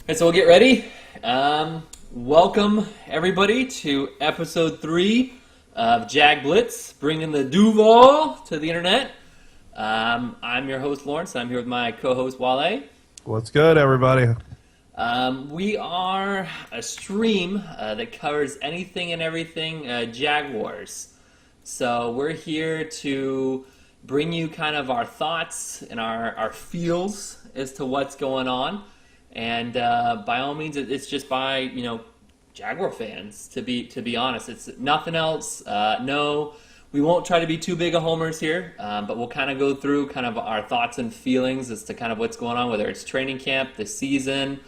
Okay, so we'll get ready. Welcome, everybody, to episode 3 of JagBlitz, bringing the Duval to the internet. I'm your host, Lawrence. I'm here with my co-host, Wale. What's good, everybody? We are a stream that covers anything and everything Jaguars. So we're here to bring you kind of our thoughts and our feels as to what's going on. And by all means, it's just by, Jaguar fans, to be honest. It's nothing else. No, we won't try to be too big of homers here, but we'll kind of go through kind of our thoughts and feelings as to kind of what's going on, whether it's training camp, the season,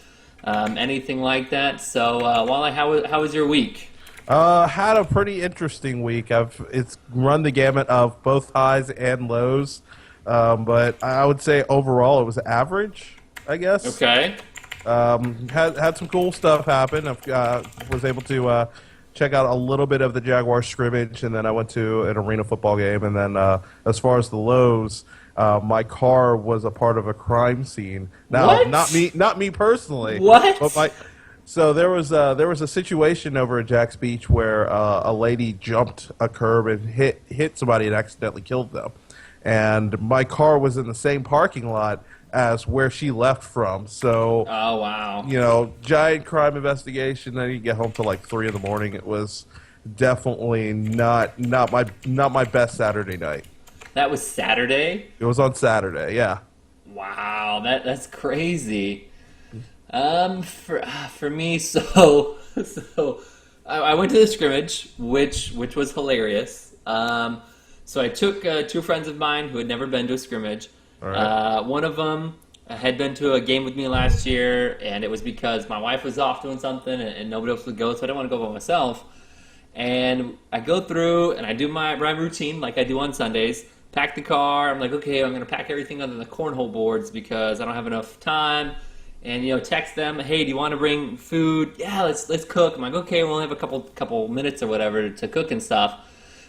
anything like that. So, Wally, how was your week? Had a pretty interesting week. It's run the gamut of both highs and lows, but I would say overall it was average, I guess. Okay. Had some cool stuff happen. I was able to check out a little bit of the Jaguar scrimmage, and then I went to an arena football game. And then as far as the lows, my car was a part of a crime scene. Now, what? not me personally. What? But so there was a situation over at Jack's Beach where a lady jumped a curb and hit somebody and accidentally killed them. And my car was in the same parking lot as where she left from. So, oh wow, giant crime investigation. I didn't get home till like 3 in the morning. It was definitely not my best Saturday night. That was Saturday? It was on Saturday, yeah. Wow, that's crazy. For me, so I went to the scrimmage, which was hilarious. So I took 2 friends of mine who had never been to a scrimmage. All right. One of them had been to a game with me last year, and it was because my wife was off doing something and nobody else would go, so I didn't want to go by myself. And I go through and I do my routine like I do on Sundays. Pack the car. I'm like, okay, I'm going to pack everything other than the cornhole boards because I don't have enough time. And text them, hey, do you want to bring food? Yeah, let's cook. I'm like, okay, we'll have a couple minutes or whatever to cook and stuff.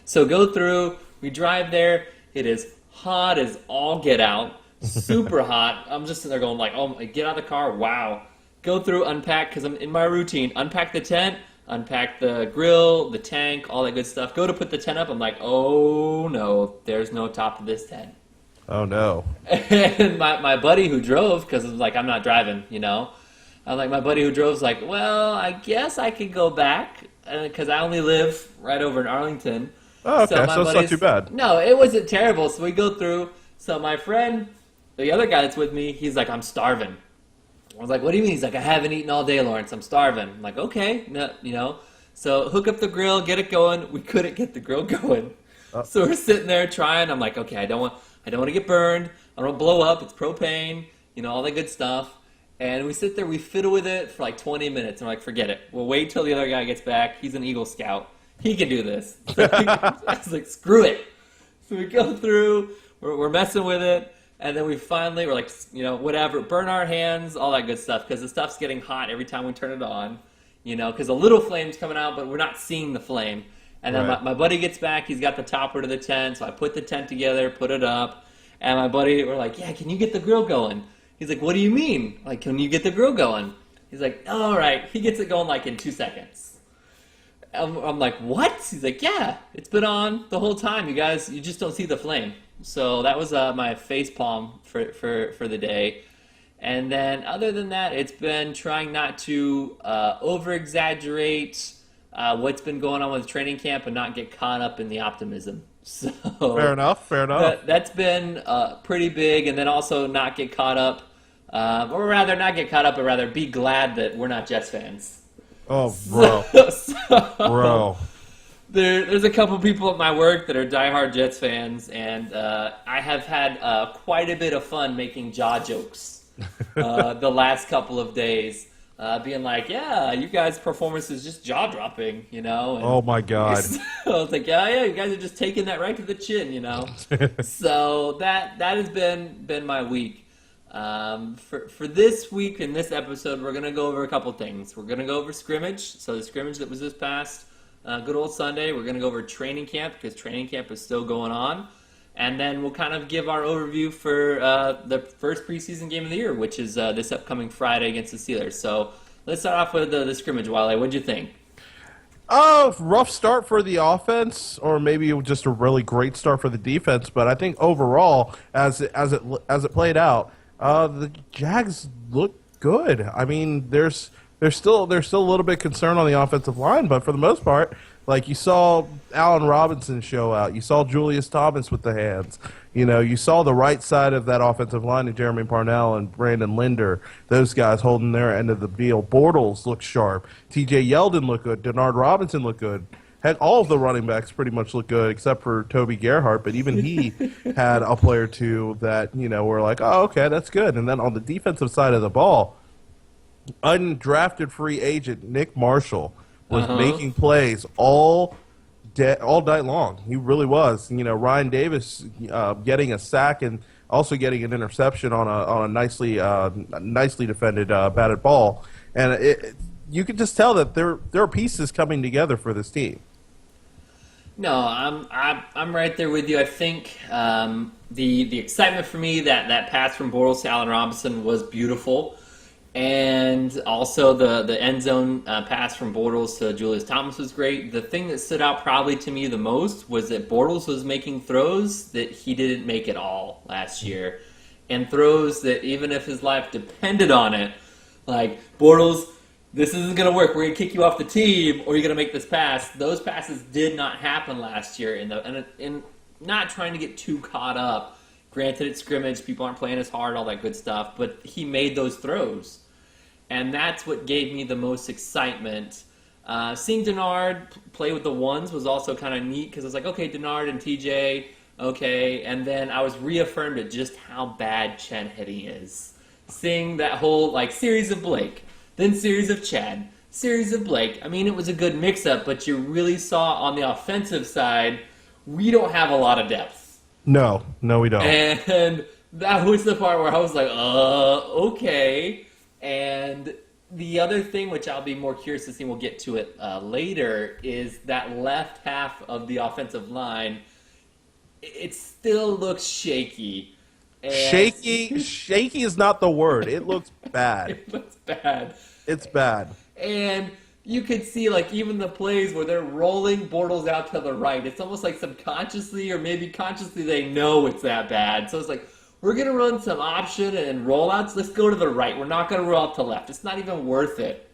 So go through. We drive there. It is hot as all get out. Super hot. I'm just sitting there going like, oh, get out of the car. Wow. Go through, unpack, because I'm in my routine. Unpack the tent, unpack the grill, the tank, all that good stuff. Go to put the tent up. I'm like, oh, no, there's no top to this tent. Oh, no. And my buddy who drove, because I was like, I'm not driving, I'm like, my buddy who drove's like, well, I guess I could go back because I only live right over in Arlington. Oh, okay, so it's not too bad. No, it wasn't terrible. So we go through. So my friend, the other guy that's with me, he's like, I'm starving. I was like, what do you mean? He's like, I haven't eaten all day, Lawrence. I'm starving. I'm like, okay, no, So hook up the grill, get it going. We couldn't get the grill going. So we're sitting there trying. I'm like, okay, I don't want to get burned. I don't want to blow up. It's propane, all that good stuff. And we sit there, we fiddle with it for like 20 minutes. And we're like, forget it. We'll wait till the other guy gets back. He's an Eagle Scout. He can do this. So I was like, screw it. So we go through, we're messing with it, and then we're like, whatever, burn our hands, all that good stuff, because the stuff's getting hot every time we turn it on, because a little flame's coming out, but we're not seeing the flame. And then right. my buddy gets back, he's got the topper to the tent, so I put the tent together, put it up, and my buddy, we're like, yeah, can you get the grill going? He's like, what do you mean? Like, can you get the grill going? He's like, all right. He gets it going like in 2 seconds. I'm like, what? He's like, yeah, it's been on the whole time. You guys, you just don't see the flame. So that was my face palm for the day. And then other than that, it's been trying not to over-exaggerate what's been going on with training camp and not get caught up in the optimism. So Fair enough. That's been pretty big. And then also not get caught up, or rather not get caught up, but rather be glad that we're not Jets fans. Oh, bro. Bro. There's a couple people at my work that are diehard Jets fans, and I have had quite a bit of fun making jaw jokes the last couple of days. Being like, yeah, you guys' performance is just jaw-dropping, And oh, my God. So I was like, yeah, you guys are just taking that right to the chin, So that has been my week. For this week in this episode, we're going to go over a couple things. We're going to go over scrimmage. So the scrimmage that was this past good old Sunday. We're going to go over training camp because training camp is still going on. and then we'll kind of give our overview for the first preseason game of the year, which is this upcoming Friday against the Steelers. So let's start off with the scrimmage, Wale. What'd you think? Rough start for the offense, or maybe just a really great start for the defense. But I think overall, as it played out, the Jags look good. I mean, there's still a little bit concern on the offensive line, but for the most part, like you saw Allen Robinson show out, you saw Julius Thomas with the hands, you saw the right side of that offensive line of Jeremy Parnell and Brandon Linder, those guys holding their end of the deal. Bortles looked sharp. T.J. Yeldon looked good. Denard Robinson looked good. Had all of the running backs pretty much look good except for Toby Gerhart, but even he had a player or two that, were like, oh, okay, that's good. And then on the defensive side of the ball, undrafted free agent Nick Marshall was making plays all night long. He really was. Ryan Davis getting a sack and also getting an interception on a nicely defended batted ball, and you could just tell that there are pieces coming together for this team. No, I'm right there with you. I think the excitement for me that pass from Bortles to Allen Robinson was beautiful. And also the end zone pass from Bortles to Julius Thomas was great. The thing that stood out probably to me the most was that Bortles was making throws that he didn't make at all last year. And throws that even if his life depended on it, like, Bortles, this isn't going to work. We're going to kick you off the team or you're going to make this pass. Those passes did not happen last year. And not trying to get too caught up. Granted, it's scrimmage, people aren't playing as hard, all that good stuff, but he made those throws. And that's what gave me the most excitement. Seeing Denard play with the ones was also kind of neat because I was like, okay, Denard and TJ, okay. And then I was reaffirmed at just how bad Chad Henne is. Seeing that whole series of Blake, then series of Chad, series of Blake. I mean, it was a good mix-up, but you really saw on the offensive side, we don't have a lot of depth. No, we don't. And that was the part where I was like, okay. And the other thing, which I'll be more curious to see, we'll get to it later, is that left half of the offensive line, it still looks shaky. And shaky is not the word. It looks bad. It looks bad. It's bad. And you could see, even the plays where they're rolling Bortles out to the right. It's almost like subconsciously or maybe consciously they know it's that bad. So it's like, we're going to run some option and rollouts. Let's go to the right. We're not going to roll out to left. It's not even worth it.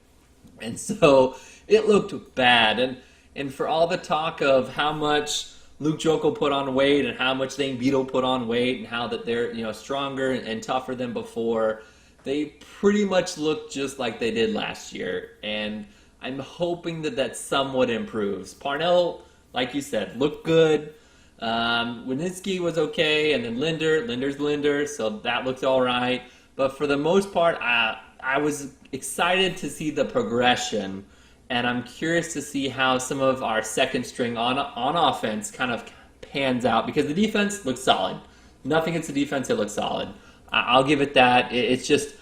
And so it looked bad. And for all the talk of how much Luke Jokel put on weight and how much Dane Beetle put on weight and how that they're stronger and tougher than before, they pretty much look just like they did last year. And I'm hoping that somewhat improves. Parnell, like you said, looked good. Wininski was okay, and then Linder's Linder, so that looked all right. But for the most part, I was excited to see the progression, and I'm curious to see how some of our second string on offense kind of pans out, because the defense looks solid. Nothing against the defense, it looks solid. I'll give it that. It's just,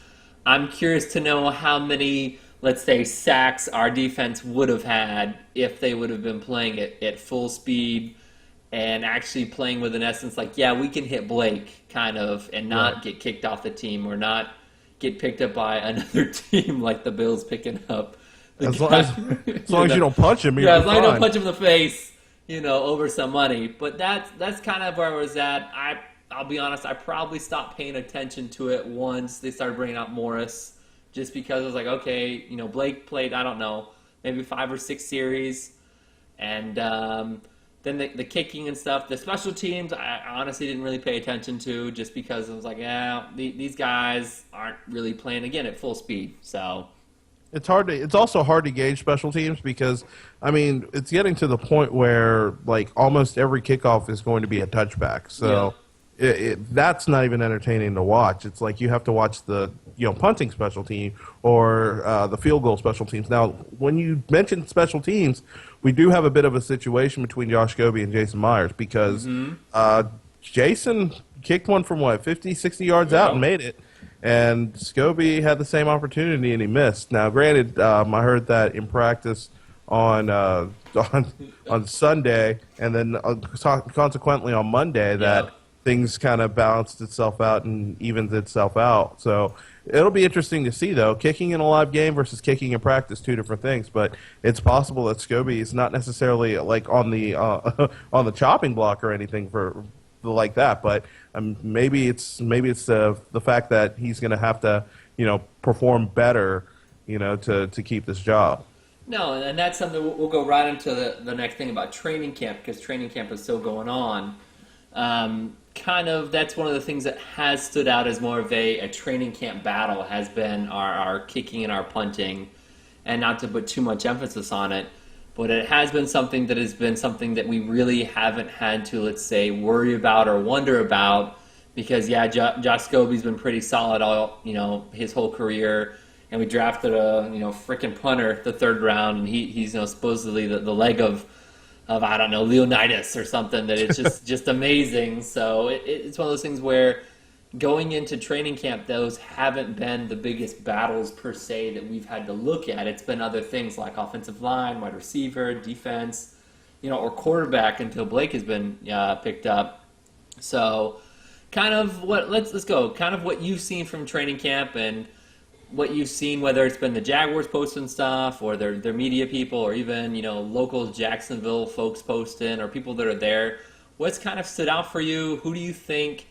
I'm curious to know how many, let's say, sacks our defense would have had if they would have been playing at full speed and actually playing with an essence we can hit Blake, kind of, and not get kicked off the team or not get picked up by another team like the Bills picking up. As long as you don't punch him, as long as you don't punch him in the face, over some money. But that's kind of where I was at. I'll be honest, I probably stopped paying attention to it once they started bringing out Morris, just because I was like, okay, Blake played, I don't know, maybe 5 or 6 series, and then the kicking and stuff, the special teams, I honestly didn't really pay attention to, just because I was like, these guys aren't really playing again at full speed. So it's also hard to gauge special teams because, I mean, it's getting to the point where almost every kickoff is going to be a touchback. So that's not even entertaining to watch. It's like you have to watch the punting special team or the field goal special teams. Now, when you mentioned special teams, we do have a bit of a situation between Josh Scobie and Jason Myers because Jason kicked one from 50, 60 yards out and made it, and Scobie had the same opportunity and he missed. Now, granted, I heard that in practice on Sunday, and then consequently on Monday that things kind of balanced itself out and evened itself out. So it'll be interesting to see, though. Kicking in a live game versus kicking in practice, two different things. But it's possible that Scobie is not necessarily like on the on the chopping block or anything for like that. But maybe it's the fact that he's going to have to perform better to keep this job. No, and that's something we'll go right into the next thing about training camp, because training camp is still going on. That's one of the things that has stood out as more of a training camp battle has been our kicking and our punting, and not to put too much emphasis on it, but it has been something that we really haven't had to, let's say, worry about or wonder about, because Josh Scobie's been pretty solid all his whole career. And we drafted a freaking punter the third round, and he's supposedly the leg of I don't know, Leonidas or something, that it's just amazing. So it's one of those things where going into training camp, those haven't been the biggest battles per se that we've had to look at. It's been other things like offensive line, wide receiver, defense, or quarterback until Blake has been picked up. So let's go. Kind of what you've seen from training camp and what you've seen, whether it's been the Jaguars posting stuff or their media people, or even local Jacksonville folks posting, or people that are there. What's kind of stood out for you? Who do you think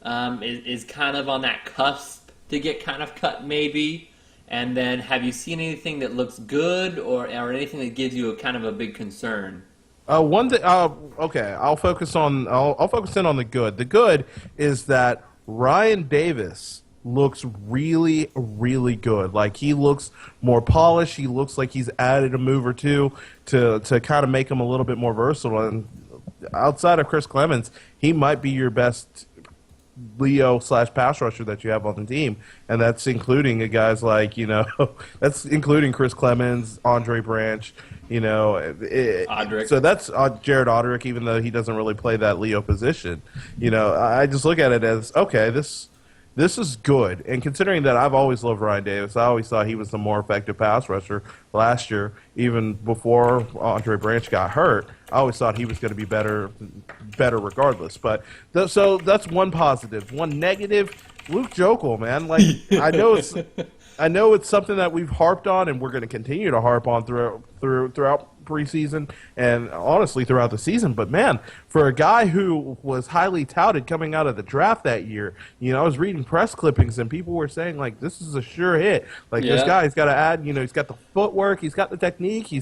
is kind of on that cusp to get kind of cut maybe? And then have you seen anything that looks good or anything that gives you a kind of a big concern? One thing. Okay, I'll focus in on the good. The good is that Ryan Davis looks really, really good. Like, he looks more polished. He looks like he's added a move or two to kind of make him a little bit more versatile. And outside of Chris Clemens, he might be your best Leo/pass rusher that you have on the team, and that's including guys like that's including Chris Clemens, Andre Branch, Audric. So that's Jared Audric, even though he doesn't really play that Leo position. I just look at it as, okay, this is good, and considering that I've always loved Ryan Davis, I always thought he was the more effective pass rusher last year, even before Andre Branch got hurt. I always thought he was going to be better regardless. But so that's one positive. One negative, Luke Jokel, man. Like, I know it's something that we've harped on, and we're going to continue to harp on throughout preseason and honestly throughout the season. But man, for a guy who was highly touted coming out of the draft that year, I was reading press clippings and people were saying, like, this is a sure hit. Like, this guy's got to add, he's got the footwork, he's got the technique,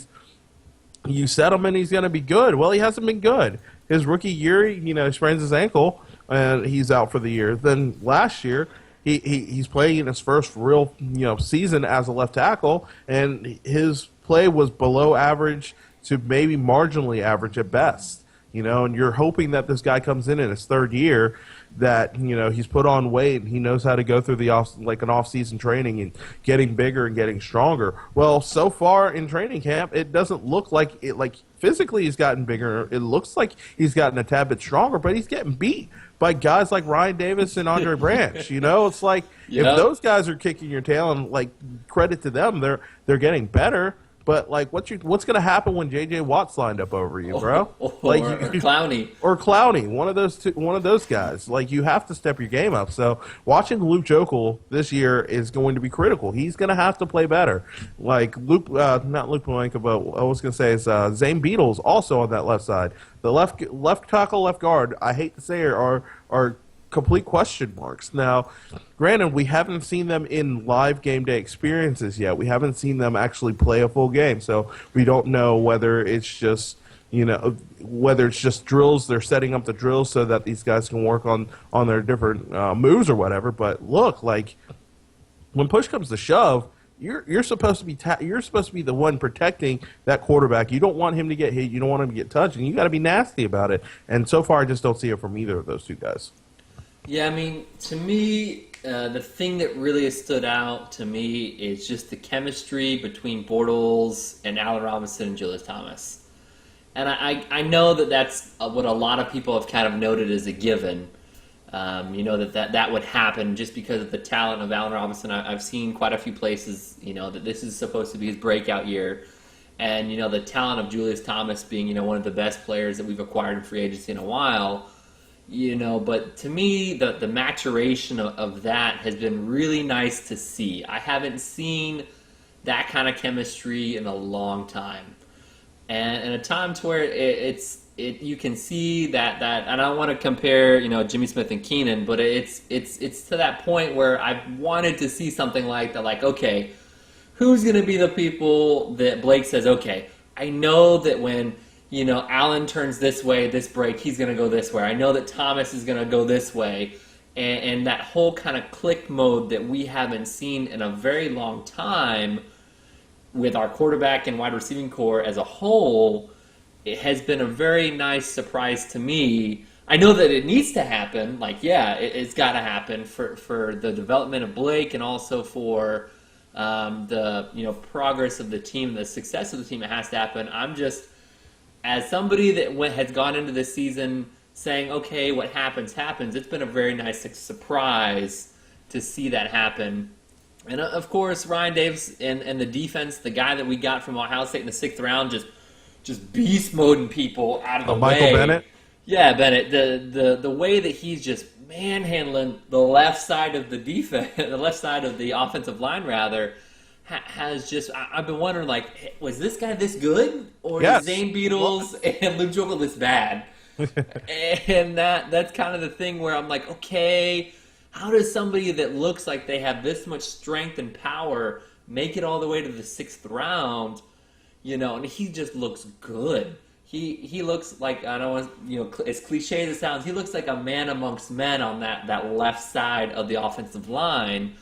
you set him and he's going to be good. Well, he hasn't been good. His rookie year, he sprains his ankle and he's out for the year. Then last year, he's playing in his first real season as a left tackle, and his play was below average to maybe marginally average at best. And you're hoping that this guy comes in his third year, that he's put on weight and he knows how to go through the off-season training and getting bigger and getting stronger. Well, so far in training camp, it doesn't look like it. Like, physically, he's gotten bigger. It looks like he's gotten a tad bit stronger, but he's getting beat by guys like Ryan Davis and Andre Branch. It's like, if those guys are kicking your tail, and like, credit to them, they're getting better. But like, what's going to happen when J.J. Watt's lined up over you, bro? Or Clowney. Or Clowney, one of those guys. Like, you have to step your game up. So watching Luke Jokel this year is going to be critical. He's going to have to play better. Like, not Luke Malenka, but I was going to say is Zane Beadle's also on that left side. The left tackle, left guard, I hate to say it, are complete question marks. Now, granted, we haven't seen them in live game day experiences yet. We haven't seen them actually play a full game, so we don't know whether it's just drills. They're setting up the drills so that these guys can work on their different moves or whatever. But look, like, when push comes to shove, you're supposed to be the one protecting that quarterback. You don't want him to get hit. You don't want him to get touched, and you got to be nasty about it. And so far, I just don't see it from either of those two guys. Yeah, I mean, to me, the thing that really has stood out to me is just the chemistry between Bortles and Allen Robinson and Julius Thomas. And I know that that's what a lot of people have kind of noted as a given. That would happen just because of the talent of Allen Robinson. I've seen quite a few places, that this is supposed to be his breakout year. and the talent of Julius Thomas being one of the best players that we've acquired in free agency in a while. But to me, the maturation of that has been really nice to see. I haven't seen that kind of chemistry in a long time, and in a time to where you can see that and I don't want to compare Jimmy Smith and Keenan, but it's to that point where I've wanted to see something like that. Like, okay, who's going to be the people that Blake says, okay, I know that when Allen turns this way, this break, he's going to go this way. I know that Thomas is going to go this way. And that whole kind of click mode that we haven't seen in a very long time with our quarterback and wide receiving core as a whole, it has been a very nice surprise to me. I know that it needs to happen. Like, yeah, it's got to happen for the development of Blake and also for the progress of the team, the success of the team. It has to happen. I'm just, as somebody that has gone into this season saying, okay, what happens, it's been a very nice surprise to see that happen. And of course, Ryan Davis and the defense, the guy that we got from Ohio State in the 6th round, just beast moding people out of the way. Michael Bennett? Yeah, Bennett. The way that he's just manhandling the left side of the defense, the left side of the offensive line, rather, has just, I've been wondering, like, was this guy this good? Or is Zane Beatles and Luke Jokel this bad? And that's kind of the thing where I'm like, okay, how does somebody that looks like they have this much strength and power make it all the way to the 6th round? And he just looks good. He looks like, I don't want, as cliche as it sounds, he looks like a man amongst men on that left side of the offensive line.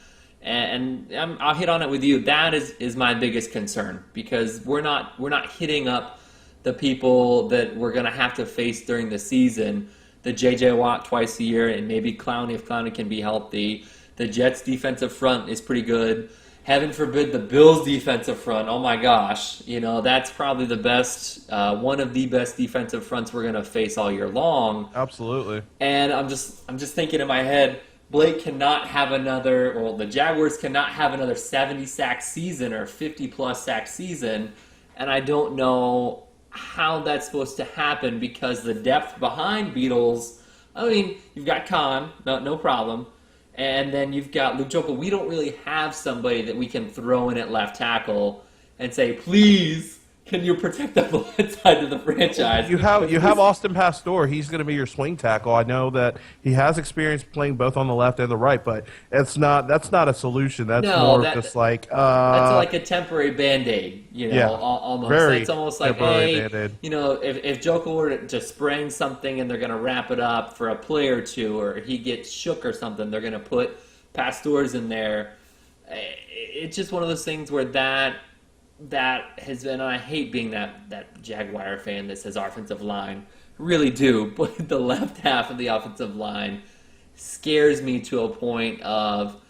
And I'll hit on it with you. That is my biggest concern, because we're not hitting up the people that we're going to have to face during the season. The J.J. Watt twice a year, and maybe Clowney if Clowney can be healthy. The Jets' defensive front is pretty good. Heaven forbid the Bills' defensive front. Oh my gosh, that's probably the best, one of the best defensive fronts we're going to face all year long. Absolutely. And I'm just thinking in my head, Blake cannot have the Jaguars cannot have another 70-sack season or 50-plus sack season, and I don't know how that's supposed to happen, because the depth behind Beatles, I mean, you've got Khan, no problem, and then you've got Luke Jokel. We don't really have somebody that we can throw in at left tackle and say, please, can you protect the left side of the franchise? You have Austin Pastor. He's going to be your swing tackle. I know that he has experience playing both on the left and the right, but that's not a solution. That's just like that's like a temporary Band-Aid, almost. Very it's almost like, hey, if Joker were to sprain something and they're going to wrap it up for a play or two, or he gets shook or something, they're going to put Pastors in there. It's just one of those things where that has been, and I hate being that Jaguar fan that says offensive line. I really do, but the left half of the offensive line scares me to a point of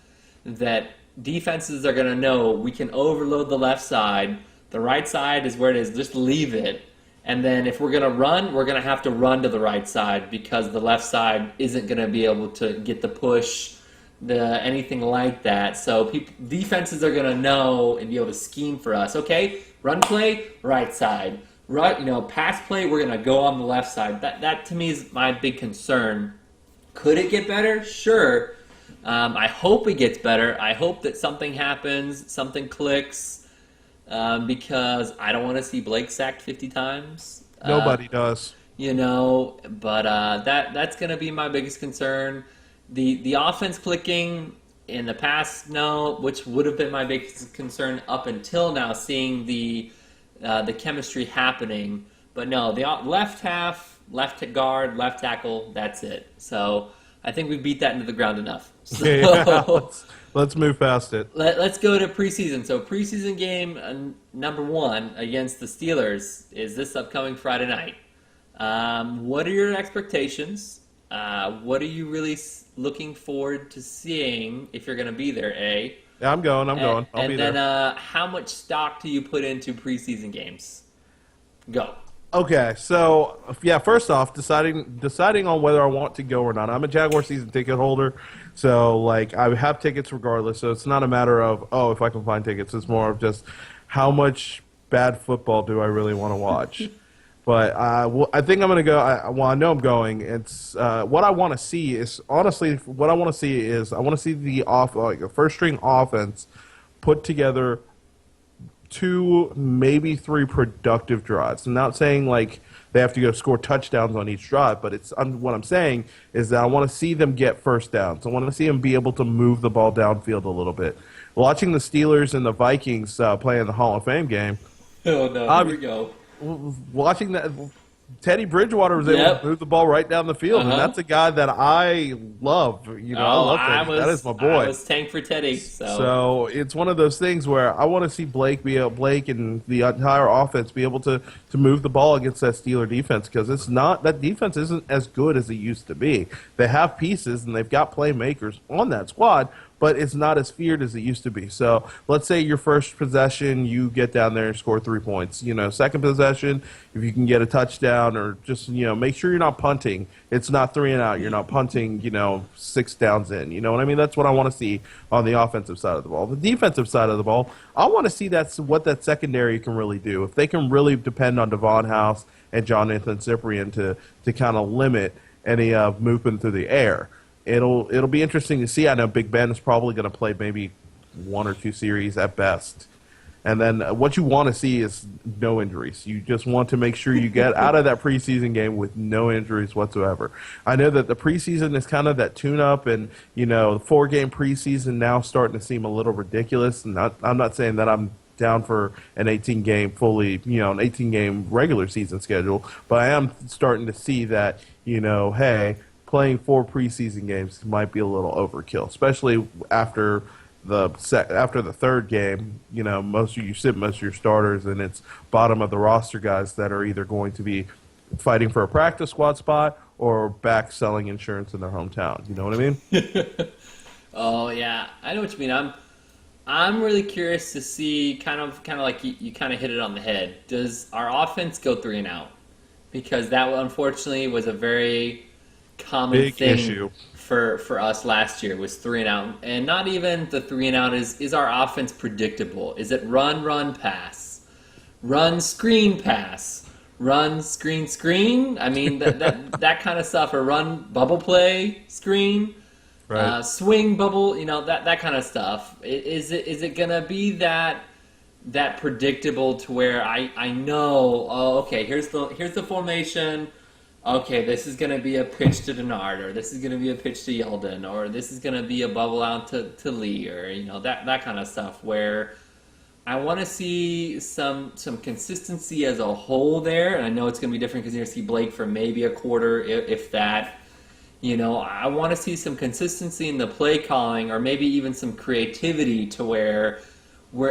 that defenses are going to know we can overload the left side. The right side is where it is. Just leave it. And then if we're going to run, we're going to have to run to the right side, because the left side isn't going to be able to get the push, anything like that. So defenses are going to know and be able to scheme for us. Okay, run play, right side. Pass play, we're going to go on the left side. That to me is my big concern. Could it get better? Sure. I hope it gets better. I hope that something happens, something clicks, because I don't want to see Blake sacked 50 times. Nobody does. But that's going to be my biggest concern. The offense clicking in the past, no, which would have been my biggest concern up until now, seeing the chemistry happening. But no, the left half, left guard, left tackle, that's it. So I think we beat that into the ground enough. So, let's move past it. Let's go to preseason. So preseason game number 1 against the Steelers is this upcoming Friday night. What are your expectations? What are you really looking forward to seeing if you're going to be there, A? Yeah, I'm going. I'll be there. And then how much stock do you put into preseason games? Go. Okay, so, yeah, first off, deciding on whether I want to go or not. I'm a Jaguar season ticket holder, so, I have tickets regardless, so it's not a matter of, if I can find tickets. It's more of just how much bad football do I really want to watch? But I think I'm going to go. I know I'm going. It's what I want to see is honestly what I want to see is I want to see the first string offense put together 2, maybe 3 productive drives. I'm not saying like they have to go score touchdowns on each drive, but what I'm saying is that I want to see them get first downs. I want to see them be able to move the ball downfield a little bit. Watching the Steelers and the Vikings play in the Hall of Fame game. Oh no! Here we go. Watching that, Teddy Bridgewater was able to move the ball right down the field, and that's a guy that I love. I love Teddy. That is my boy. I was tank for Teddy. So it's one of those things where I want to see Blake and the entire offense be able to move the ball against that Steeler defense, because that defense isn't as good as it used to be. They have pieces and they've got playmakers on that squad, but it's not as feared as it used to be. So let's say your first possession, you get down there and score 3 points. Second possession, if you can get a touchdown or just, make sure you're not punting. It's not 3 and out. You're not punting, 6 downs in. You know what I mean? That's what I want to see on the offensive side of the ball. The defensive side of the ball, I want to see what that secondary can really do. If they can really depend on Devon House and Jonathan Cyprien to kind of limit any movement through the air. It'll be interesting to see. I know Big Ben is probably going to play maybe 1 or 2 series at best. And then what you want to see is no injuries. You just want to make sure you get out of that preseason game with no injuries whatsoever. I know that the preseason is kind of that tune-up, and, the 4-game preseason now starting to seem a little ridiculous. And I'm not saying that I'm down for an 18-game regular season schedule, but I am starting to see that, hey, playing 4 preseason games might be a little overkill, especially after the third game. You sit most of your starters, and it's bottom of the roster guys that are either going to be fighting for a practice squad spot or back selling insurance in their hometown. You know what I mean? Oh yeah, I know what you mean. I'm really curious to see kind of like you kind of hit it on the head. Does our offense go 3 and out? Because that unfortunately was a very common big thing issue for us last year, was 3 and out. And not even the 3 and out is our offense predictable? Is it run pass, run screen pass, run screen? I mean that kind of stuff, or run bubble play screen, right. Swing bubble, that kind of stuff. Is it gonna be that predictable to where I know, okay, here's the formation. Okay, this is going to be a pitch to Denard, or this is going to be a pitch to Yeldon, or this is going to be a bubble out to Lee, or that kind of stuff, where I want to see some consistency as a whole there. And I know it's going to be different because you're going to see Blake for maybe a quarter, if that. I want to see some consistency in the play calling, or maybe even some creativity to where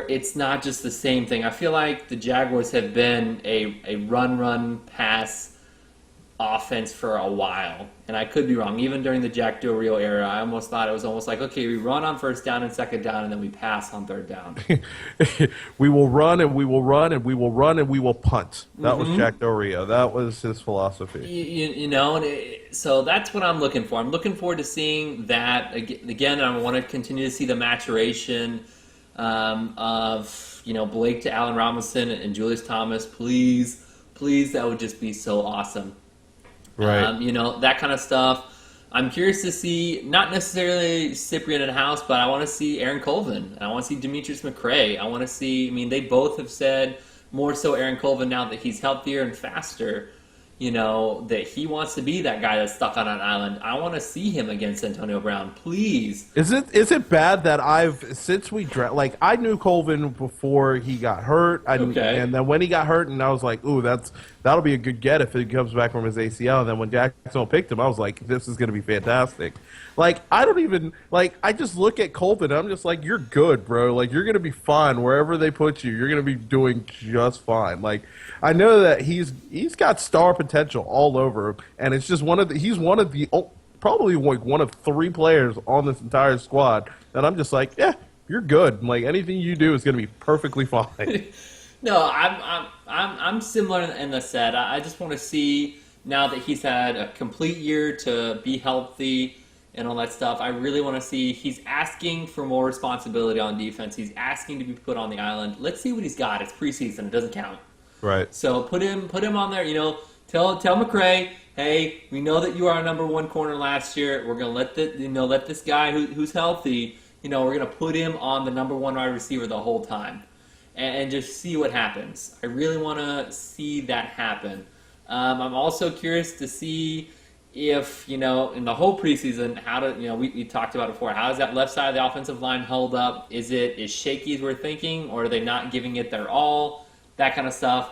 it's not just the same thing. I feel like the Jaguars have been a run pass offense for a while, and I could be wrong. Even during the Jack Del Rio era, I almost thought it was almost like, okay, we run on first down and second down, and then we pass on third down. We will run, and we will run, and we will run, and we will punt. That was Jack Del Rio. That was his philosophy. So that's what I'm looking for. I'm looking forward to seeing that again. I want to continue to see the maturation of Blake to Allen Robinson and Julius Thomas. Please, that would just be so awesome. Right. That kind of stuff. I'm curious to see, not necessarily Cyprien and House, but I want to see Aaron Colvin. I want to see Demetrius McCray. I want to see, they both have said, more so Aaron Colvin now that he's healthier and faster, that he wants to be that guy that's stuck on an island. I want to see him against Antonio Brown, please. Is it bad that I knew Colvin before he got hurt, and then when he got hurt, and I was like, ooh, that'll be a good get if he comes back from his ACL. And then when Jacksonville picked him, I was like, this is going to be fantastic. I just look at Colvin, and I'm just like, you're good, bro. You're going to be fine wherever they put you. You're going to be doing just fine. I know that he's got star potential all over him, and it's just probably one of 3 players on this entire squad that I'm just like, yeah, you're good. Anything you do is going to be perfectly fine. No, I'm similar in the set. I just want to see, now that he's had a complete year to be healthy, and all that stuff. I really want to see. He's asking for more responsibility on defense. He's asking to be put on the island. Let's see what he's got. It's preseason. It doesn't count. Right. So put him on there. Tell McCray, hey, we know that you are our number one corner last year. We're gonna let this guy who's healthy. We're gonna put him on the number one wide receiver the whole time, and just see what happens. I really want to see that happen. I'm also curious to see if, in the whole preseason, we talked about it before, how is that left side of the offensive line held up? Is it as shaky as we're thinking, or are they not giving it their all? That kind of stuff.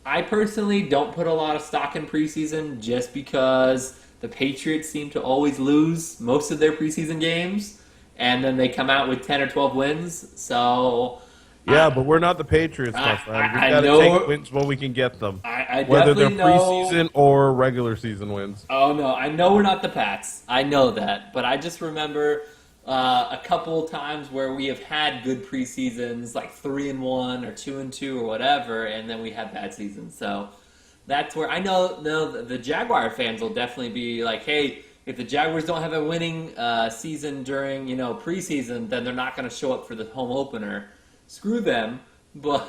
I personally don't put a lot of stock in preseason just because the Patriots seem to always lose most of their preseason games, and then they come out with 10 or 12 wins. So yeah, but we're not the Patriots, my friend. We got to take wins when we can get them, I whether they're definitely preseason or regular season wins. Oh no, I know we're not the Pats. I know that, but I just remember a couple times where we have had good preseasons, like 3-1 or 2-2 or whatever, and then we have bad seasons. So that's where I know the Jaguar fans will definitely be like, hey, if the Jaguars don't have a winning season during preseason, then they're not going to show up for the home opener. Screw them. But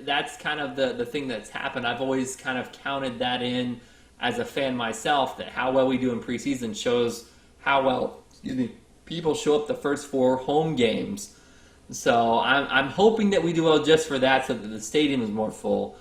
that's kind of the thing that's happened. I've always kind of counted that in as a fan myself, that how well we do in preseason shows how well people show up the first 4 home games. So I'm hoping that we do well just for that, so that the stadium is more full.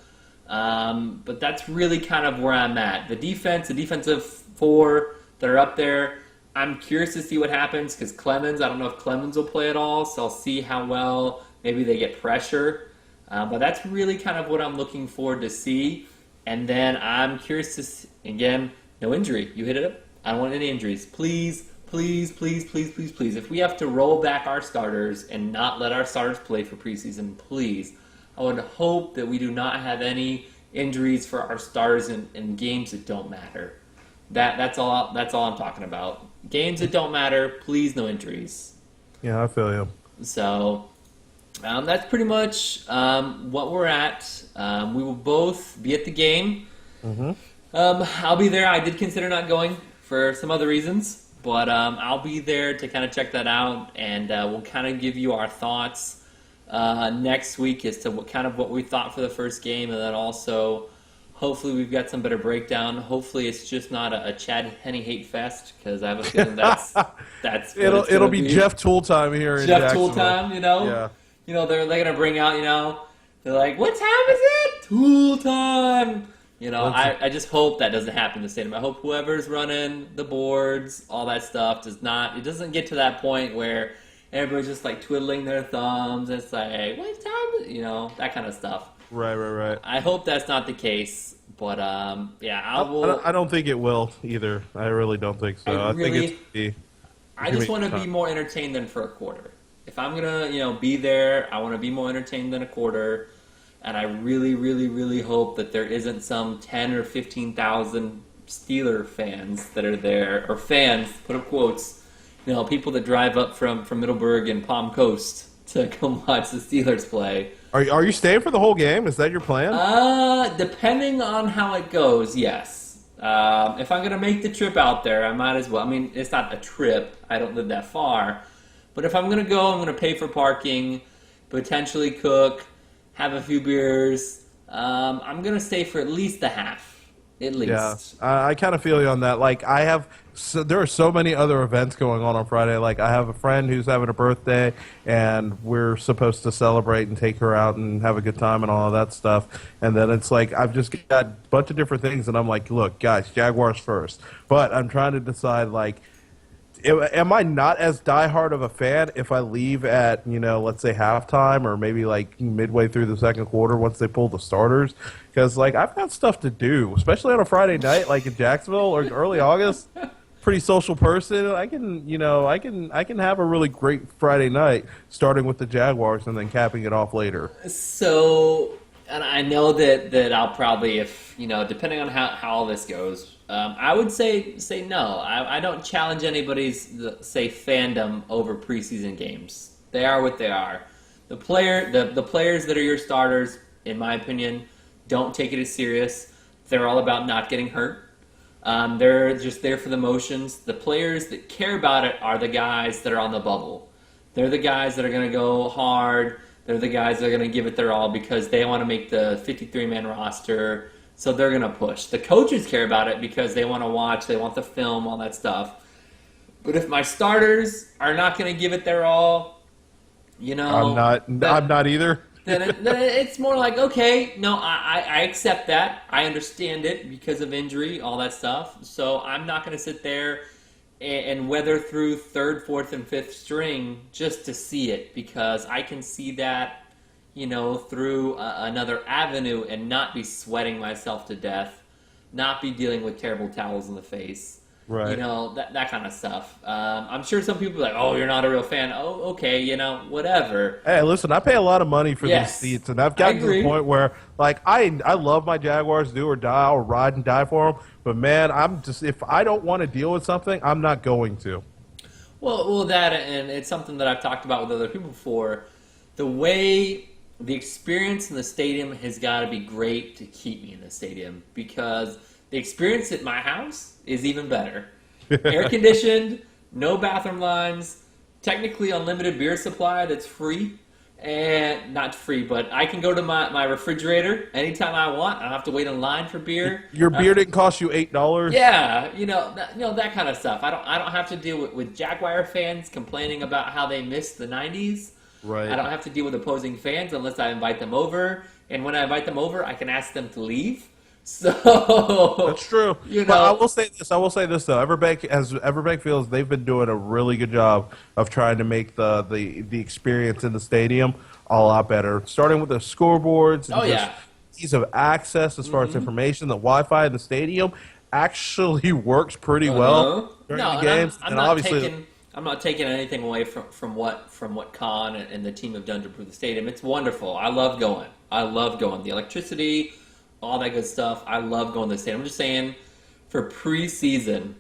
But that's really kind of where I'm at. The defensive 4 that are up there, I'm curious to see what happens, because Clemens, I don't know if Clemens will play at all, so I'll see how well maybe they get pressure. But that's really kind of what I'm looking forward to see. And then I'm curious to see, again, no injury. You hit it up. I don't want any injuries. Please, please, please, please, please, please. If we have to roll back our starters and not let our starters play for preseason, please. I would hope that we do not have any injuries for our starters in games that don't matter. That's all I'm talking about. Games that don't matter, please, no injuries. Yeah, I feel you. So that's pretty much what we're at. We will both be at the game. Mm-hmm. I'll be there. I did consider not going for some other reasons, but I'll be there to kind of check that out, and we'll kind of give you our thoughts next week as to what we thought for the first game, and then also hopefully we've got some better breakdown. Hopefully it's just not a Chad Henne hate fest, because I have a feeling that's it'll be Jeff Tool time here in Jacksonville. Tool time, Yeah. They're going to bring out, they're like, what time is it? Tool time. I just hope that doesn't happen in the stadium. I hope whoever's running the boards, all that stuff, doesn't get to that point where everybody's just like twiddling their thumbs. It's like, what time is it? That kind of stuff. Right. I hope that's not the case, but yeah, I don't think it will either. I really don't think so. I just want to be more entertained than for a quarter. If I'm gonna, be there, I want to be more entertained than a quarter, and I really, really, really hope that there isn't some 10 or 15,000 Steeler fans that are there, or fans, put up quotes, people that drive up from Middleburg and Palm Coast to come watch the Steelers play. Are you staying for the whole game? Is that your plan? Depending on how it goes, yes. If I'm gonna make the trip out there, I might as well. I mean, it's not a trip. I don't live that far. But if I'm going to go, I'm going to pay for parking, potentially cook, have a few beers. I'm going to stay for at least the half. At least. Yeah, I kind of feel you on that. Like, there are so many other events going on Friday. Like, I have a friend who's having a birthday, and we're supposed to celebrate and take her out and have a good time and all of that stuff. And then it's like, I've just got a bunch of different things, and I'm like, look, guys, Jaguars first. But I'm trying to decide, like, am I not as diehard of a fan if I leave at, let's say halftime or maybe like midway through the second quarter once they pull the starters? Because like I've got stuff to do, especially on a Friday night, like in Jacksonville or early August. Pretty social person. I can have a really great Friday night, starting with the Jaguars and then capping it off later. So, and I know that I'll probably, if depending on how all this goes. I would say no. I don't challenge anybody's fandom over preseason games. They are what they are. The players that are your starters, in my opinion, don't take it as serious. They're all about not getting hurt. They're just there for the motions. The players that care about it are the guys that are on the bubble. They're the guys that are going to go hard. They're the guys that are going to give it their all because they want to make the 53-man roster. So they're going to push. The coaches care about it because they want to watch, they want the film, all that stuff. But if my starters are not going to give it their all, I'm not either. then it's more like, okay, no, I accept that. I understand it because of injury, all that stuff. So I'm not going to sit there and weather through third, fourth, and fifth string just to see it because I can see that, through another avenue and not be sweating myself to death, not be dealing with terrible towels in the face. Right. That kind of stuff. I'm sure some people are like, oh, you're not a real fan. Oh, okay, whatever. Hey, listen, I pay a lot of money for these seats, and I've gotten to the point where, like, I love my Jaguars, do or die, I'll ride and die for them. But, man, if I don't want to deal with something, I'm not going to. Well, that, and it's something that I've talked about with other people before. The experience in the stadium has got to be great to keep me in the stadium because the experience at my house is even better. Air conditioned, no bathroom lines, technically unlimited beer supply that's free. And not free, but I can go to my refrigerator anytime I want. I don't have to wait in line for beer. Your beer didn't cost you $8? Yeah, that kind of stuff. I don't have to deal with Jaguar fans complaining about how they missed the 90s. Right. I don't have to deal with opposing fans unless I invite them over. And when I invite them over, I can ask them to leave. So that's true. But I will say this though. Everbank feels they've been doing a really good job of trying to make the experience in the stadium a lot better. Starting with the scoreboards and ease of access as far as information. The Wi-Fi in the stadium actually works pretty well during the games. I'm not taking anything away from what Khan and the team have done to improve the stadium. It's wonderful. I love going. The electricity, all that good stuff. I love going to the stadium. I'm just saying, for preseason,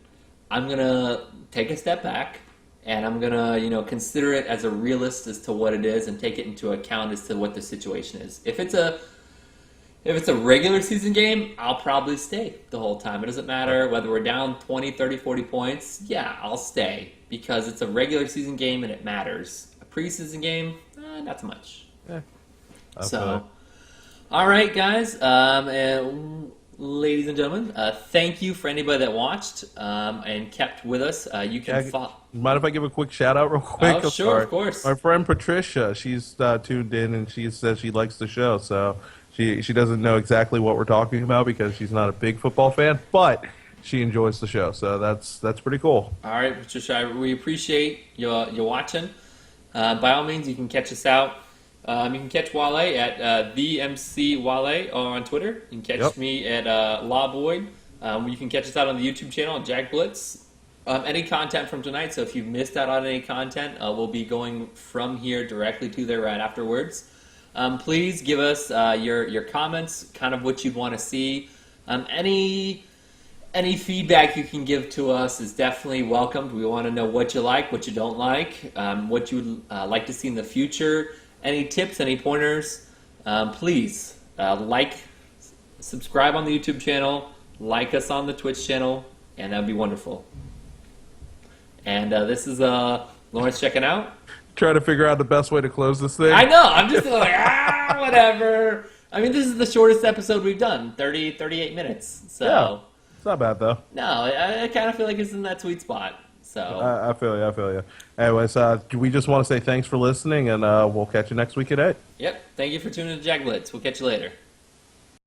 I'm gonna take a step back and I'm gonna consider it as a realist as to what it is and take it into account as to what the situation is. If it's a regular season game, I'll probably stay the whole time. It doesn't matter whether we're down 20, 30, 40 points. Yeah, I'll stay because it's a regular season game and it matters. A preseason game, not so much. Yeah. All right, guys, and ladies and gentlemen, thank you for anybody that watched and kept with us. You can mind if I give a quick shout out real quick? Oh, sure, of course. My friend Patricia, she's tuned in and she says she likes the show. So she doesn't know exactly what we're talking about because she's not a big football fan, but she enjoys the show. So that's pretty cool. All right, Patricia, we appreciate you watching. By all means, you can catch us out. You can catch Wale at the MC Wale on Twitter. You can catch me at Lawboyd. You can catch us out on the YouTube channel at JagBlitz. Any content from tonight, so if you've missed out on any content, we'll be going from here directly to there right afterwards. Please give us your comments, kind of what you'd want to see. Any feedback you can give to us is definitely welcomed. We want to know what you like, what you don't like, what you would like to see in the future. Any tips, any pointers, please subscribe on the YouTube channel, like us on the Twitch channel, and that would be wonderful. And this is Lawrence checking out. Trying to figure out the best way to close this thing. I know. I'm just like, whatever. I mean, this is the shortest episode we've done, 38 minutes. So yeah, it's not bad, though. No, I kind of feel like it's in that sweet spot. So I feel you. Anyways, we just want to say thanks for listening, and we'll catch you next week at 8. Yep. Thank you for tuning in to JagBlitz. We'll catch you later.